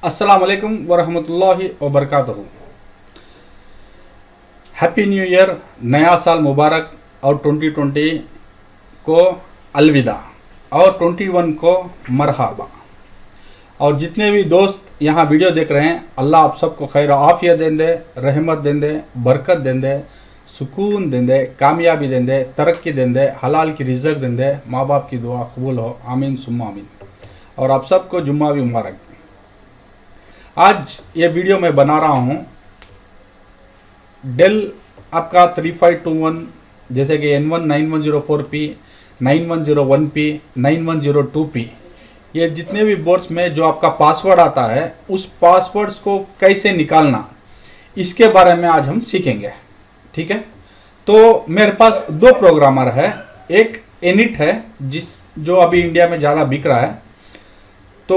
अस्सलाम वालेकुम वरहमतुल्लाहि वबरकातुहू। हैप्पी न्यू ईयर, नया साल मुबारक। और 2020 को अलविदा और 21 को मरहबा। और जितने भी दोस्त यहाँ वीडियो देख रहे हैं, अल्लाह आप सबको खैर आफियत दें दे, रहमत दें दे, बरकत दें दे, सुकून दें दे, कामयाबी दें दे, तरक्की दें दे, हलाल की रिज़्क़ दें दे। माँ बाप की दुआ कबूल हो, आमीन सुम्मा आमीन। और आप सबको जुम्मा भी मुबारक। आज ये वीडियो मैं बना रहा हूँ डेल आपका 3521, जैसे कि N1 9104P, 9101P, 9102P, ये जितने भी बोर्ड्स में जो आपका पासवर्ड आता है, उस पासवर्ड्स को कैसे निकालना, इसके बारे में आज हम सीखेंगे। ठीक है, तो मेरे पास दो प्रोग्रामर है। एक एनिट है जो अभी इंडिया में ज़्यादा बिक रहा है, तो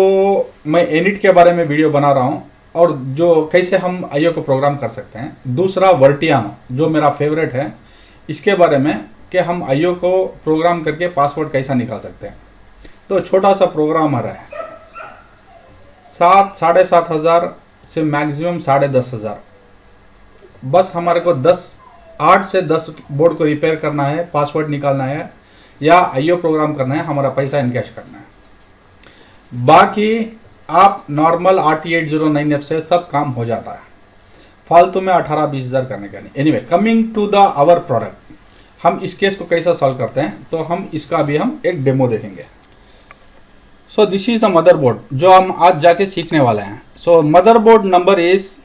मैं एनिट के बारे में वीडियो बना रहा हूँ और जो कैसे हम आईओ को प्रोग्राम कर सकते हैं। दूसरा वर्टियानो, जो मेरा फेवरेट है, इसके बारे में कि हम आईओ को प्रोग्राम करके पासवर्ड कैसा निकाल सकते हैं। तो छोटा सा प्रोग्रामर है, 7,500 से मैक्सिमम 10,500। बस हमारे को 8 से 10 बोर्ड को रिपेयर करना है, पासवर्ड निकालना है या आईओ प्रोग्राम करना है, हमारा पैसा इनकैश करना है। बाकी आप नॉर्मल RT809F से सब काम हो जाता है, फालतू में 18-20 हज़ार करने का नहीं। Anyway, coming to the our product, हम इस केस को कैसा सॉल्व करते हैं, तो हम इसका भी हम एक डेमो देखेंगे। So this is the motherboard जो हम आज जाके सीखने वाले हैं। सो मदरबोर्ड नंबर इज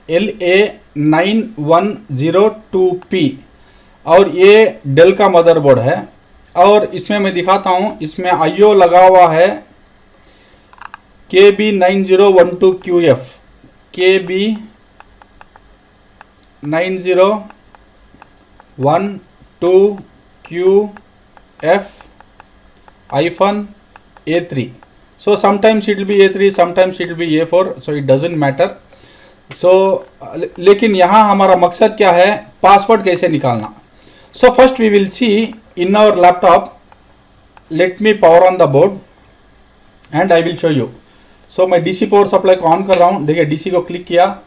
LA9102P और ये डेल का मदरबोर्ड है। और इसमें मैं दिखाता हूँ, इसमें आईओ लगा हुआ है KB9012QF, KB9012QF-A3. So sometimes it will be A3, sometimes it will be A4, so it doesn't matter. So लेकिन यहाँ हमारा मकसद क्या है, पासवर्ड कैसे निकालना। So first we will see in our laptop. Let me power on the board and I will show you. So मैं DC power supply को ऑन कर रहा हूँ। देखिए, DC को क्लिक किया।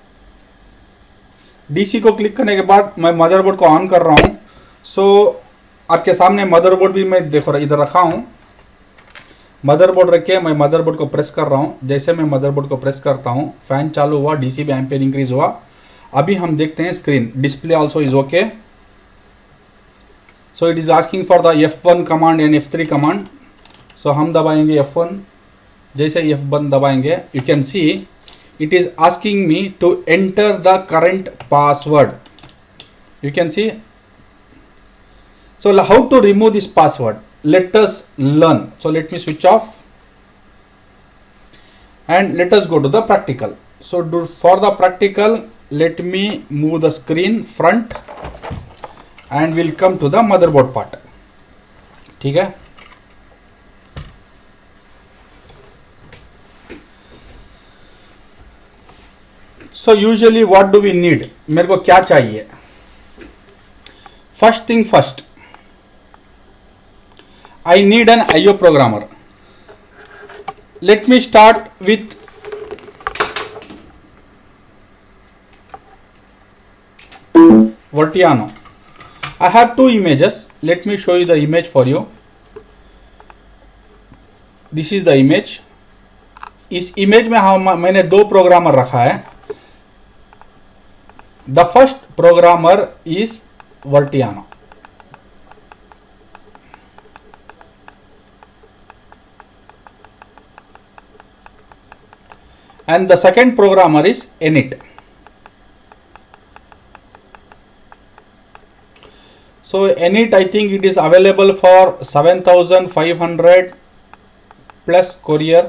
DC को क्लिक करने के बाद मैं मदरबोर्ड को ऑन कर रहा हूँ। सो आपके सामने मदरबोर्ड भी मैं देखो इधर रखा हूँ। मदरबोर्ड रख के मैं मदरबोर्ड को प्रेस कर रहा हूँ। जैसे मैं मदरबोर्ड को प्रेस करता हूँ, फैन चालू हुआ, DC भी एम्पेयर इंक्रीज हुआ। अभी हम देखते हैं screen display also is okay. So it is asking for the F1 command and F3 command. So हम दबाएंगे F1। जैसे F1 दबाएंगे, you can see it is asking me to enter the current password. You can see. So how to remove this password, let us learn. So let me switch off and let us go to the practical. So for the practical, let me move the screen front and we'll come to the motherboard part. ठीक है। So usually what do we need, मेरे को क्या चाहिए। First thing first, I need an IO programmer. Let me start with Vertiano. I have two images. Let me show you the image for you. This is the image. इस image में मैंने दो programmer रखा है। The first programmer is Vertiano. And the second programmer is Enit. So Enit, I think it is available for 7,500 plus courier.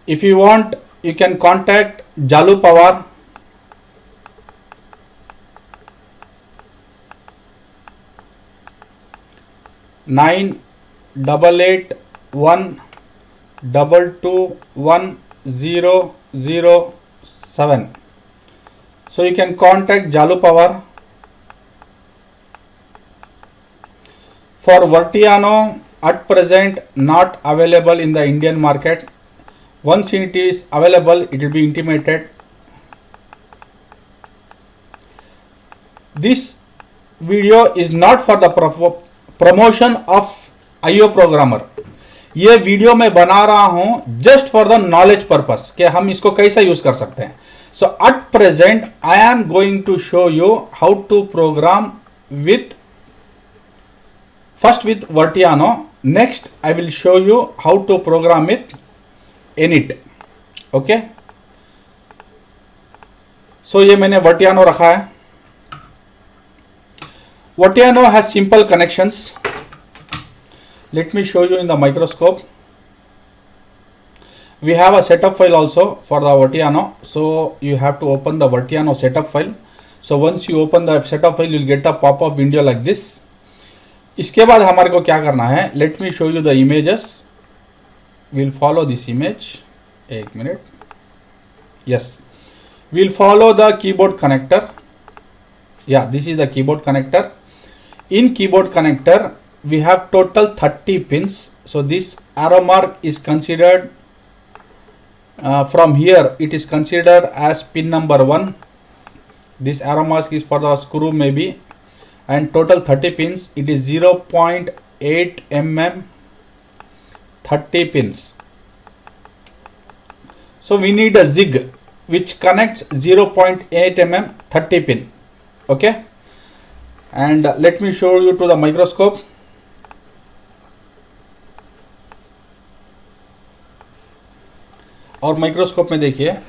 If you want, you can contact Jalu Pawar. Nine 881221007. So you can contact Jalu Pawar. For Vertiano, at present not available in the Indian market. Once it is available, it will be intimated. This video is not for the promotion of IO programmer. ये video मैं बना रहा हूं just for the knowledge purpose कि हम इसको कैसे use कर सकते हैं. So at present I am going to show you how to program with first with Vertiano. Next I will show you how to program with init. Okay, so ये मैंने Vertiano रखा है. Vertiano has simple connections. Let me show you in the microscope. We have a setup file also for the Vertiano, so you have to open the Vertiano setup file. So once you open the setup file, you'll get a pop-up window like this. इसके बाद हमारे को क्या करना है, let me show you the images. Will follow this image. एक minute. Yes, will follow the keyboard connector. Yeah this is the keyboard connector. In keyboard connector we have total 30 pins. So this arrow mark is considered from here it is considered as pin number 1. This arrow mark is for the screw may be. And total 30 pins. It is 0.8 mm 30 pins. So we need a zig which connects 0.8 mm 30 pin. Okay, and let me show you to the microscope. और microscope में देखिए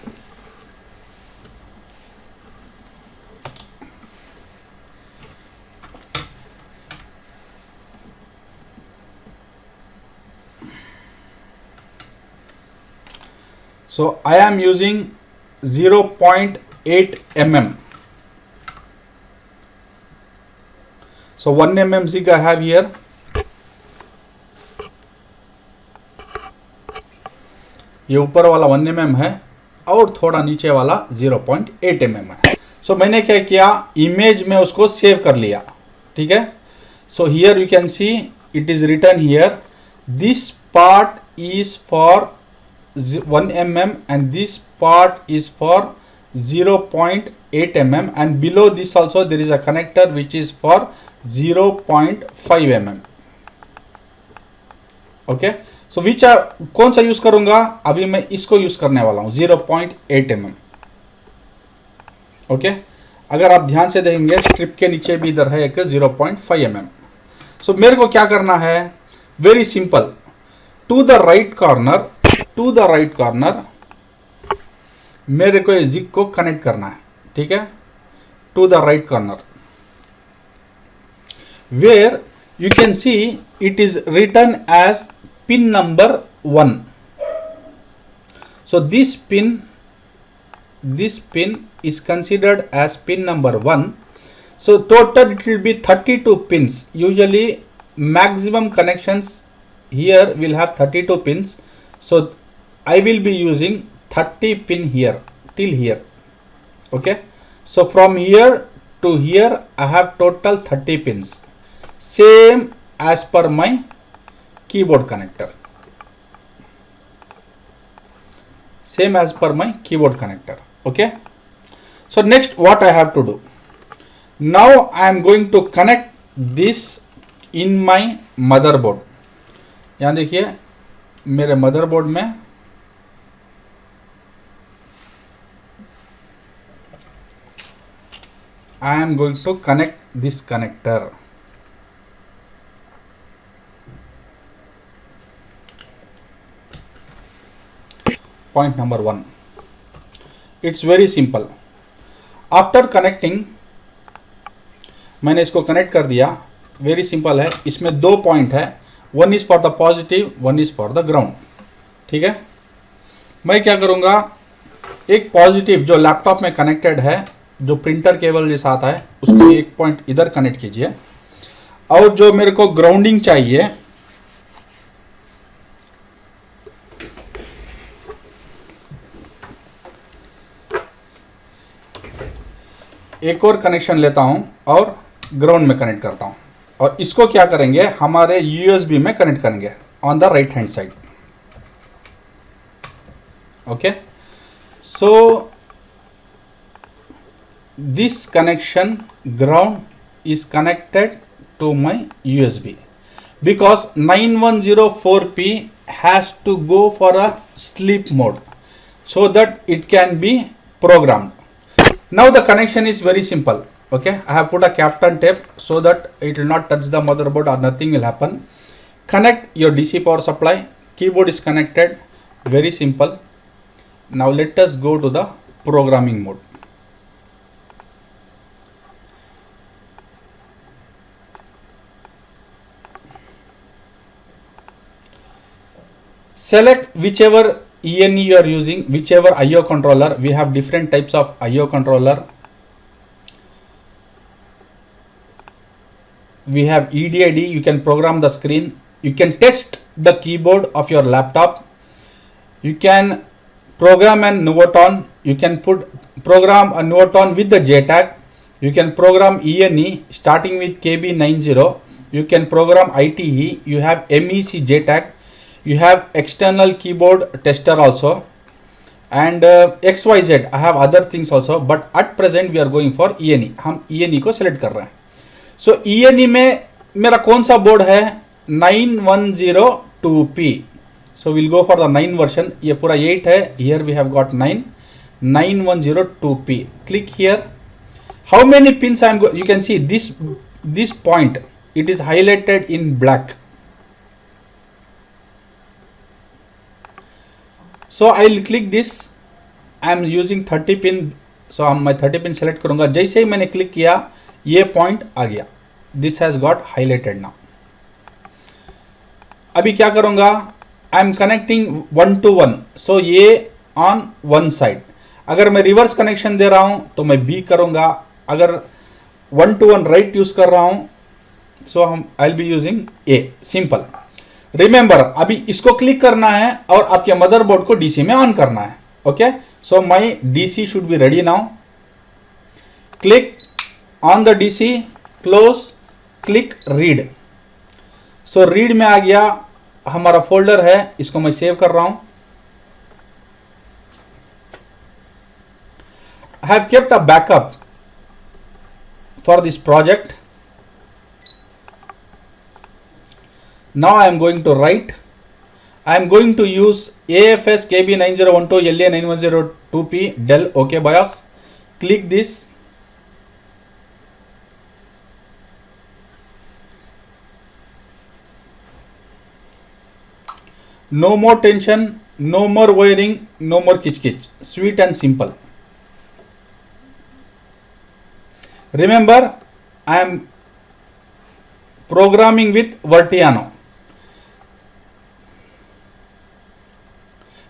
So I am using 0.8 mm. So 1 mm zig I have here. ये ऊपर वाला 1 mm है और थोड़ा नीचे वाला 0.8 mm है. So मैंने क्या किया, इमेज में उसको सेव कर लिया. ठीक है. So here you can see it is written here. This part is for 1 mm and this part is for 0.8 mm, and below this also there is a connector which is for 0.5 mm. Okay, so which कौन सा use करूंगा, अभी मैं इसको use करने वाला हूं 0.8 mm. Okay, अगर आप ध्यान से देखेंगे स्ट्रिप के नीचे भी इधर है एक 0.5 mm. सो मेरे को क्या करना है, very simple. To the right corner मेरे को ये जिग को कनेक्ट करना है. ठीक है, to the right corner where you can see it is written as pin number 1. So this pin is considered as pin number 1. So total it will be 32 pins. Usually maximum connections here will have 32 pins. So I will be using 30 pin here till here. Okay, so from here to here I have total 30 pins, same as per my keyboard connector. Okay, so next what I have to do, now I am going to connect this in my motherboard. यहाँ देखिए मेरे motherboard में I am going to connect this connector. Point number 1. It's very simple. After connecting, मैंने इसको connect कर दिया. Very simple है. इसमें 2 पॉइंट है. One is for the positive, one is for the ground. ठीक है, मैं क्या करूंगा, एक पॉजिटिव जो लैपटॉप में कनेक्टेड है, जो प्रिंटर केबल के साथ है, उसको एक पॉइंट इधर कनेक्ट कीजिए. और जो मेरे को ग्राउंडिंग चाहिए, एक और कनेक्शन लेता हूं और ग्राउंड में कनेक्ट करता हूं. और इसको क्या करेंगे, हमारे यूएसबी में कनेक्ट करेंगे on the right hand side. Okay, so this connection ground is connected to my USB because 9104P has to go for a sleep mode so that it can be programmed. Now the connection is very simple. Okay, I have put a Kapton tape so that it will not touch the motherboard or nothing will happen. Connect your DC power supply. Keyboard is connected. Very simple. Now let us go to the programming mode. Select whichever ENE you are using, whichever IO controller. We have different types of IO controller. We have EDID, you can program the screen. You can test the keyboard of your laptop. You can program an Nuvoton. You can program a Nuvoton with the JTAG. You can program ENE starting with KB90. You can program ITE. You have MEC JTAG. You have external keyboard tester also, and XYZ. I have other things also, but at present we are going for ENE. हम ENE को select कर रहे हैं. So ENE में मेरा कौन सा board है, 9102P. So we'll go for the 9 version. ये पूरा 8 है. Here we have got 9. 9102P. Click here. How many pins I am going? You can see this point. It is highlighted in black. So I will click this. I am using 30 pin. So मैं 30 pin select करूँगा. जैसे ही मैंने click किया, ये point आ गया. This has got highlighted now. अभी क्या करूँगा? I am connecting 1 to 1. So ये on one side. अगर मैं reverse connection दे रहा हूँ तो मैं B करूँगा. अगर 1 to 1 right use कर रहा हूँ, so I'll be using A. Simple. Remember, अभी इसको क्लिक करना है और आपके मदरबोर्ड को डीसी में ऑन करना है. Okay, so my DC should be ready now. Click on the DC, close, click read. So read में आ गया, हमारा फोल्डर है, इसको मैं सेव कर रहा हूं. I have kept a backup for this project. Now I am going to write. I am going to use AFS KB9012 LA9102P Dell OK BIOS. Click this. No more tension, no more wiring, no more kitch. Sweet and simple. Remember, I am programming with Vertiano.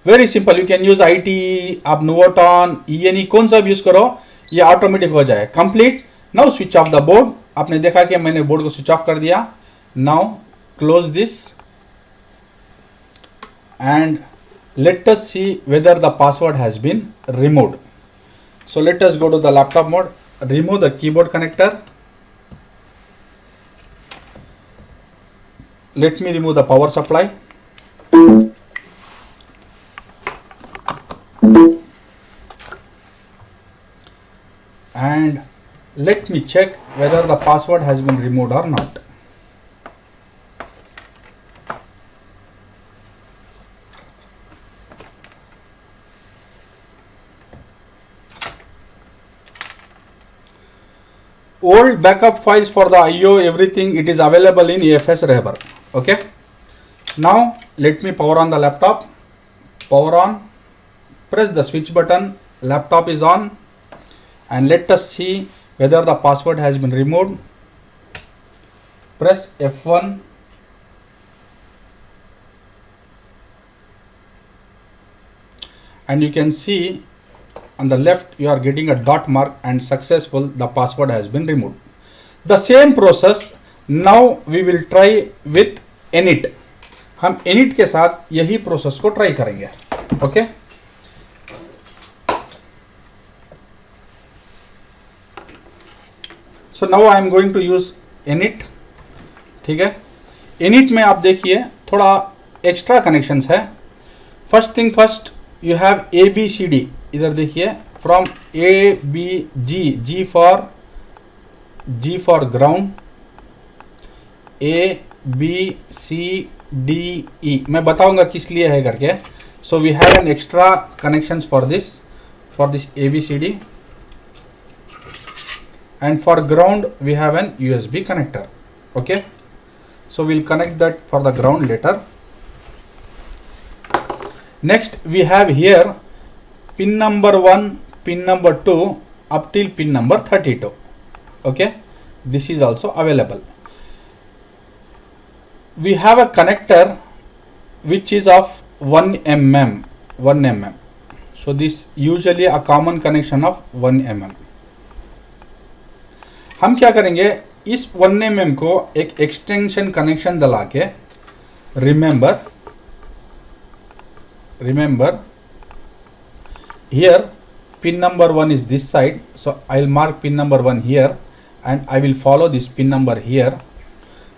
Very simple. You can use ITE, आप Nuvoton, ENE कौन सा भी use करो, ये automatic हो जाए. Complete. Now switch off the board. आपने देखा कि मैंने बोर्ड को स्विच ऑफ कर दिया. Now close this and let us see whether the password has been removed. So let us go to the laptop mode. Remove the keyboard connector. Let me remove the power supply. And let me check whether the password has been removed or not. Old backup files for the IO, everything, it is available in AFS Rehbar. Okay. Now let me power on the laptop. Power on. Press the switch button. Laptop is on. And let us see whether the password has been removed. Press F1. And you can see on the left you are getting a dot mark and successful, the password has been removed. The same process now we will try with init. हम init के साथ यही process को try करेंगे. Okay. So now I am going to use init. ठीक है। Init में आप देखिए थोड़ा एक्स्ट्रा कनेक्शंस है। First thing first, you have A B C D, इधर देखिए from A B G, G for ground, A B C D E, मैं बताऊंगा किस लिए है करके। So we have an extra connections for this A B C D, and for ground we have an USB connector. Okay, so we'll connect that for the ground later. Next we have here pin number 1, pin number 2 up till pin number 32. Okay, this is also available. We have a connector which is of 1 mm. So this usually a common connection of 1 mm. हम क्या करेंगे, इस 1 mm को एक extension connection दिला के, remember here pin number 1 is this side, so I will mark pin number 1 here and I will follow this pin number here.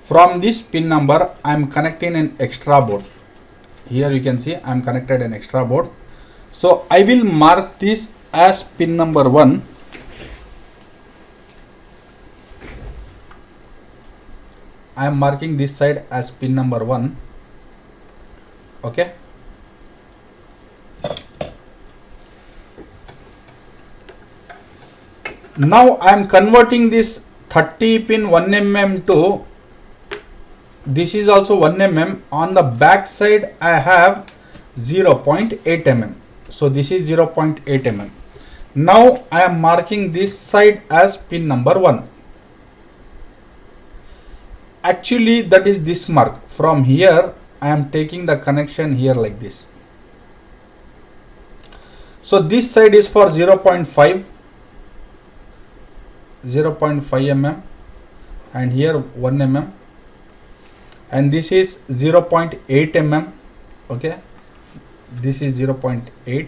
From this pin number I am connecting an extra board. Here you can see I am connected an extra board. So I will mark this as pin number 1. I am marking this side as pin number 1. Okay. Now I am converting this 30 pin 1 mm to, this is also 1 mm. On the back side I have 0.8 mm. So this is 0.8 mm. Now I am marking this side as pin number 1. Actually that is this mark. From here I am taking the connection here like this. So this side is for 0.5 mm and here 1 mm, and this is 0.8 mm. Okay, this is 0.8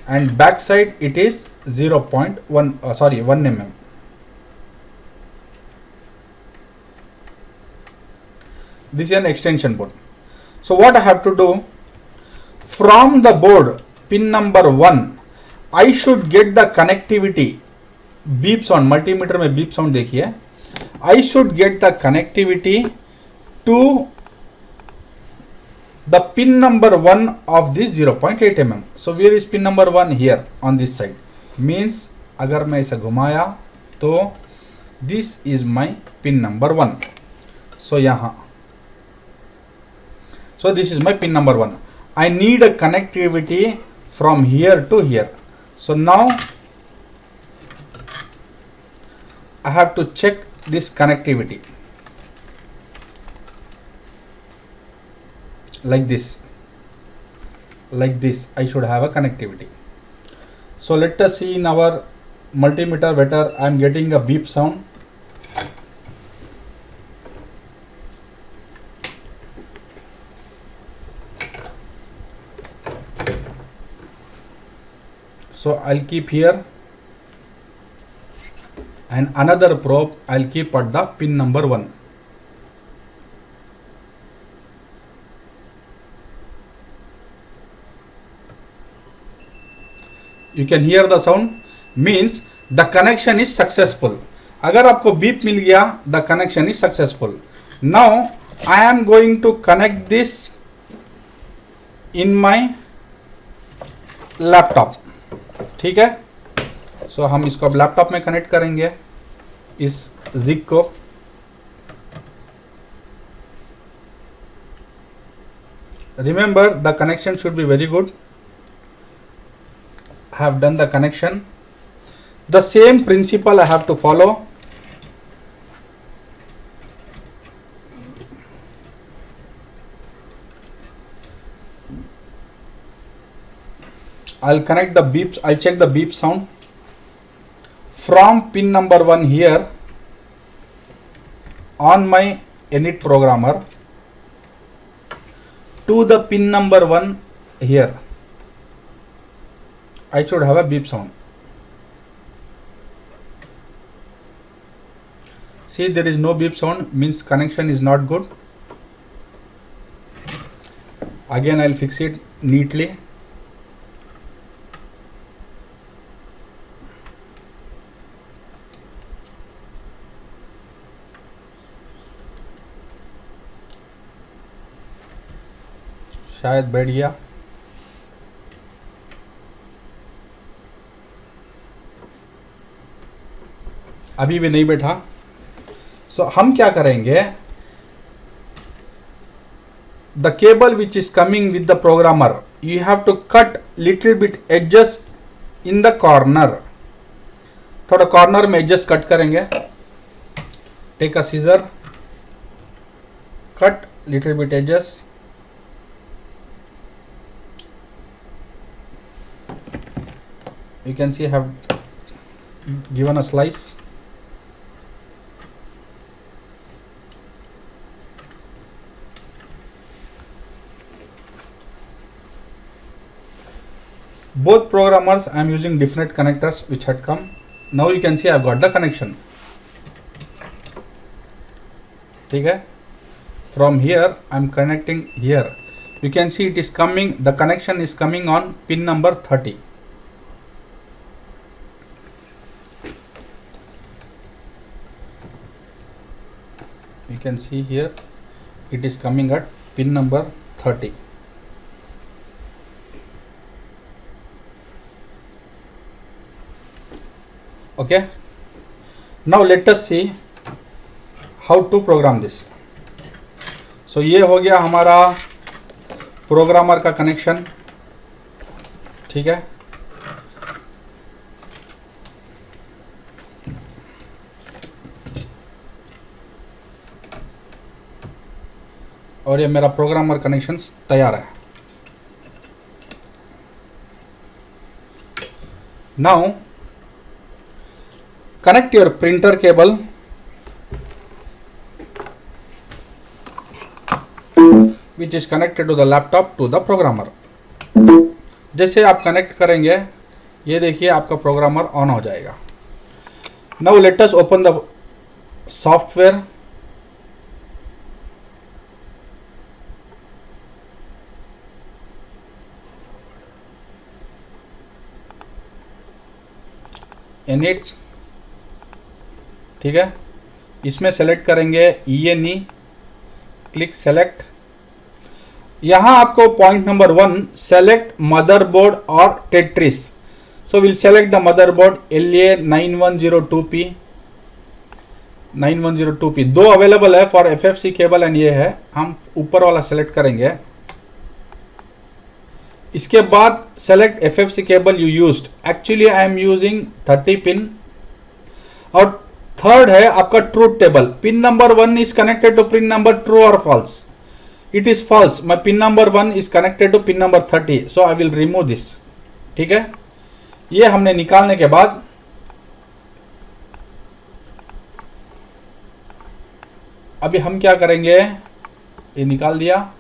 and back side it is 1 mm. This is an extension board. So what I have to do, from the board pin number 1 I should get the connectivity. Beep sound, multimeter में beep sound देखिए. I should get the connectivity to the pin number 1 of this 0.8 mm. So where is pin number 1? Here on this side. Means अगर मैं इसे घुमाया तो this is my pin number 1. So यहाँ, so this is my pin number 1. I need a connectivity from here to here. So now I have to check this connectivity like this. I should have a connectivity. So let us see in our multimeter better. I am getting a beep sound. So I'll keep here and another probe I'll keep at the pin number 1. You can hear the sound, means the connection is successful. अगर आपको beep मिल गया, the connection is successful. Now I am going to connect this in my laptop. ठीक है, सो हम इसको अब laptop में connect करेंगे इस जिग को. Remember the connection should be very good. Have done the connection. The same principle I have to follow. I'll connect the beeps. I'll check the beep sound from pin number 1 here on my init programmer to the pin number 1 here. I should have a beep sound. See, there is no beep sound, means connection is not good. Again, I'll fix it neatly. शायद बैठ गया। अभी भी नहीं बैठा। सो हम क्या करेंगे, the cable which is coming with the programmer, you have to cut little bit edges in the corner. थोड़ा कॉर्नर में एडजस्ट कट करेंगे। Take a scissor, cut little bit adjust. You can see I have given a slice. Both programmers I am using different connectors which had come. Now you can see I have got the connection. ठीक है, from here I am connecting here. You can see it is coming, the connection is coming on pin number 30. You can see here it is coming at pin number 30. Okay, now let us see how to program this. So ये हो गया हमारा programmer का connection. ठीक है, और ये मेरा प्रोग्रामर कनेक्शन तैयार है। Now connect your printer cable which is connected to the laptop to the programmer. जैसे आप कनेक्ट करेंगे ये देखिए आपका प्रोग्रामर ऑन हो जाएगा। Now let us open the software. init, ठीक है, इसमें सेलेक्ट करेंगे ENE, क्लिक सेलेक्ट। यहाँ आपको पॉइंट नंबर 1 सेलेक्ट मदरबोर्ड और Tetris. So will select the motherboard LA9102P 9102P। दो अवेलेबल है फॉर FFC केबल एंड ये है, हम ऊपर वाला सेलेक्ट करेंगे। इसके बाद select FFC cable you used. Actually I am using 30 pin. और थर्ड है आपका truth table. Pin number 1 is connected to pin number true और false. It is false, my pin number 1 is connected to pin number 30, so I will remove this. ठीक है, ये हमने निकालने के बाद अभी हम क्या करेंगे, ये निकाल दिया,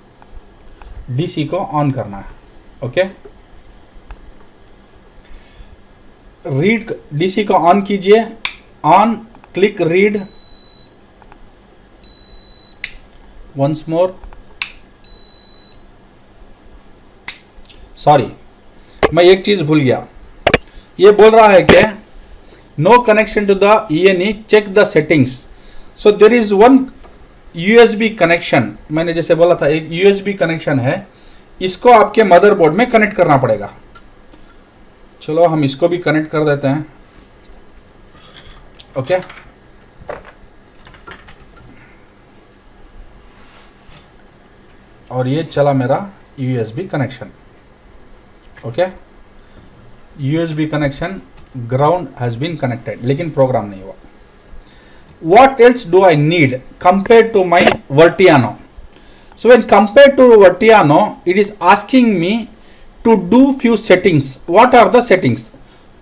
डीसी को ऑन करना है। ओके, रीड डीसी को ऑन कीजिए। On, click read once more. Sorry, मैं एक चीज भूल गया। ये बोल रहा है कि no connection to the ENE, check the settings. So there is one USB connection, मैंने जैसे बोला था एक USB कनेक्शन है, इसको आपके मदरबोर्ड में कनेक्ट करना पड़ेगा। चलो हम इसको भी कनेक्ट कर देते हैं। ओके, और ये चला मेरा USB connection. Okay, USB connection, ground has been connected, लेकिन प्रोग्राम नहीं हुआ। What else do I need compared to my Vertiano? So when compared to Vertiano, it is asking me to do few settings. What are the settings?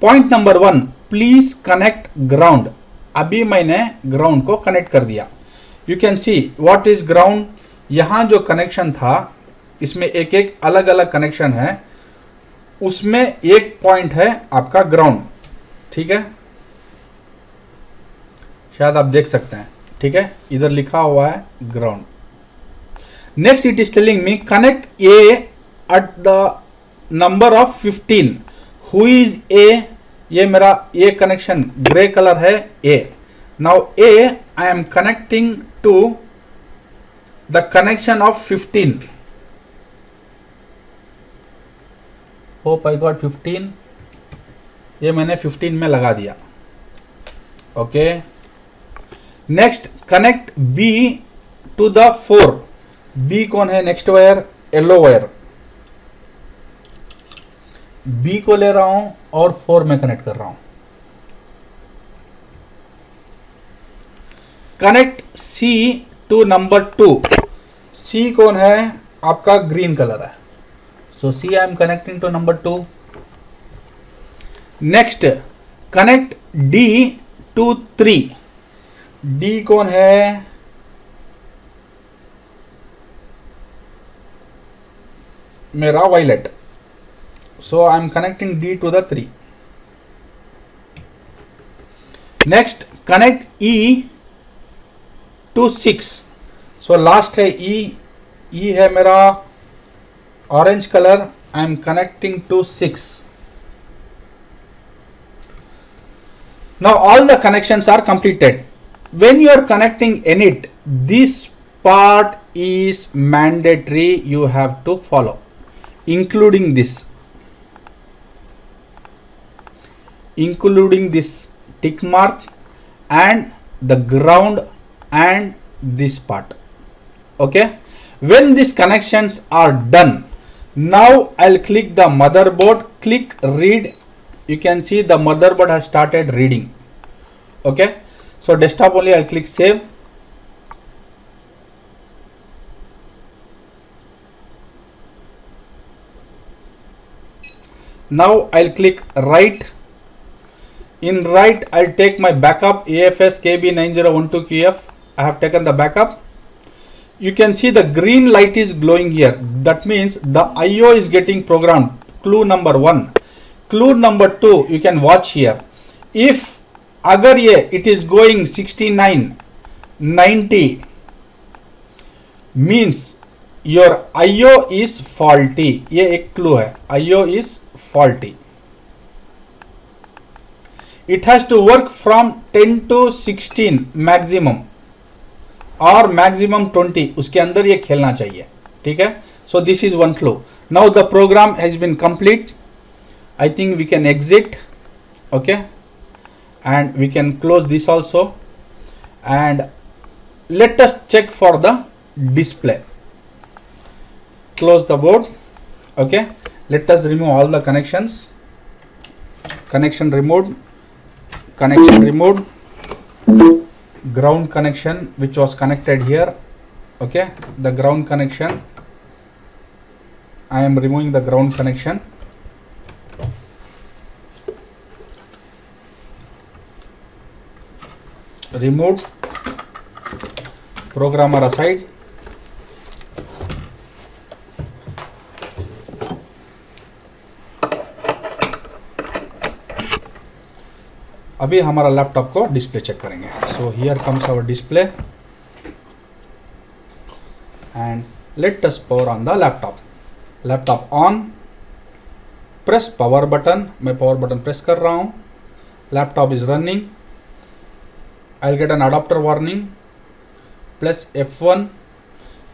Point number 1, please connect ground. अभी मैंने ground को connect कर दिया। You can see what is ground. यहाँ जो connection था इसमें एक एक अलग अलग कनेक्शन है, उसमें एक पॉइंट है आपका ग्राउंड। ठीक है, शायद आप देख सकते हैं ठीक है, इधर लिखा हुआ है ground. Next it is telling me connect A at the number of 15। Who is A? ये मेरा ए कनेक्शन ग्रे कलर है A. Now A I am connecting to the connection of 15। Hope I got 15। ये मैंने 15 में लगा दिया। Okay, next connect B to the 4। B कौन है? Next wire yellow wire. B को ले रहा हूं और 4 में कनेक्ट कर रहा हूं। Connect C to number 2। C कौन है? आपका ग्रीन कलर है। So C I am connecting to number 2। Next connect D to 3। D कौन है? मेरा violet. So I am connecting D to the 3। Next connect E to 6। So last है E. E है मेरा orange colour. I am connecting to 6। Now all the connections are completed. When you are connecting init, this part is mandatory, you have to follow, including this tick mark and the ground and this part. Okay, when these connections are done, now I'll click the motherboard, click read. You can see the motherboard has started reading. Okay, so desktop only I'll click save. Now I'll click write. In write I'll take my backup AFS KB9012QF. I have taken the backup. You can see the green light is glowing here. That means the IO is getting programmed. Clue number 1. Clue number 2 you can watch here. If अगर ये it is going 69 90 means your IO is faulty. ये एक clue है, IO is faulty. It has to work from 10 to 16 maximum और maximum 20, उसके अंदर ये खेलना चाहिए। ठीक है, so this is one clue. Now the program has been complete. I think we can exit. Okay, and we can close this also, and let us check for the display. Close the board. Okay, let us remove all the connections. Connection removed, connection removed, ground connection which was connected here. Okay, the ground connection, I am removing the ground connection. Removed, programmer aside. अभी हमारा laptop को display check करेंगे. So here comes our display and let us power on the laptop. Laptop on, press power button. मैं power button press कर रहा हूँ. Laptop is running. I'll get an adapter warning. Press F1.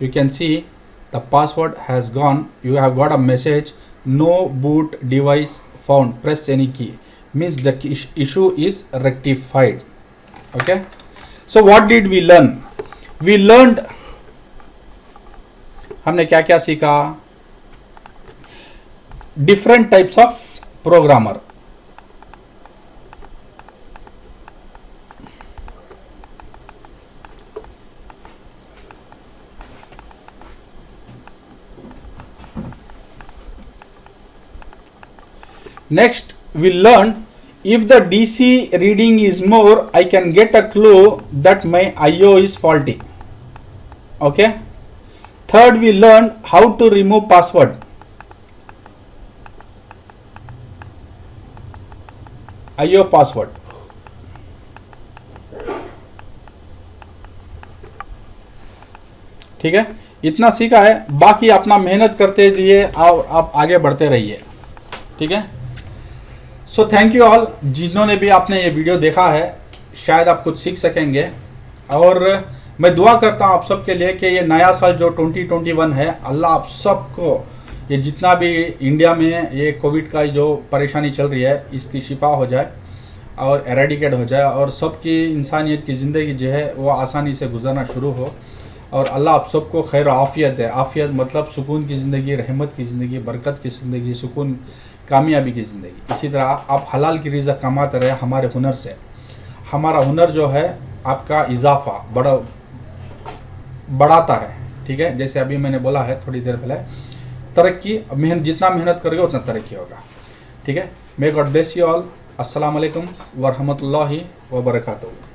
You can see the password has gone. You have got a message, no boot device found. Press any key. Means the issue is rectified. Okay. So what did we learn? We learned, हमने क्या क्या सीखा? Different types of programmer. Next we learned, if the DC reading is more, I can get a clue that my IO is faulty. Okay. Third, we learned how to remove password. IO password. ठीक है, इतना सीखा है, बाकी अपना मेहनत करते रहिए, आप आगे बढ़ते रहिए, ठीक है। सो थैंक यू ऑल, जिन्होंने भी आपने ये वीडियो देखा है, शायद आप कुछ सीख सकेंगे। और मैं दुआ करता हूँ आप सबके लिए कि ये नया साल जो 2021 है, अल्लाह आप सबको, ये जितना भी इंडिया में ये कोविड का जो परेशानी चल रही है, इसकी शिफा हो जाए और एरेडिकेट हो जाए, और सबकी इंसानियत की ज़िंदगी जो है वो आसानी से गुजरना शुरू हो, और अल्लाह आप सबको खैर आफ़ियत है। आफ़ियत मतलब सुकून की ज़िंदगी, रहमत की ज़िंदगी, बरकत की ज़िंदगी, सुकून, कामयाबी की ज़िंदगी। इसी तरह आप हलाल की रिज़्क़ कमाते रहे हमारे हुनर से। हमारा हुनर जो है आपका इजाफा बढ़ाता है, ठीक है। जैसे अभी मैंने बोला है थोड़ी देर पहले, तरक्की, जितना मेहनत करोगे उतना तरक्की होगा, ठीक है। May God bless you all. अस्सलाम वालेकुम व रहमतुल्लाहि व बरकातहू।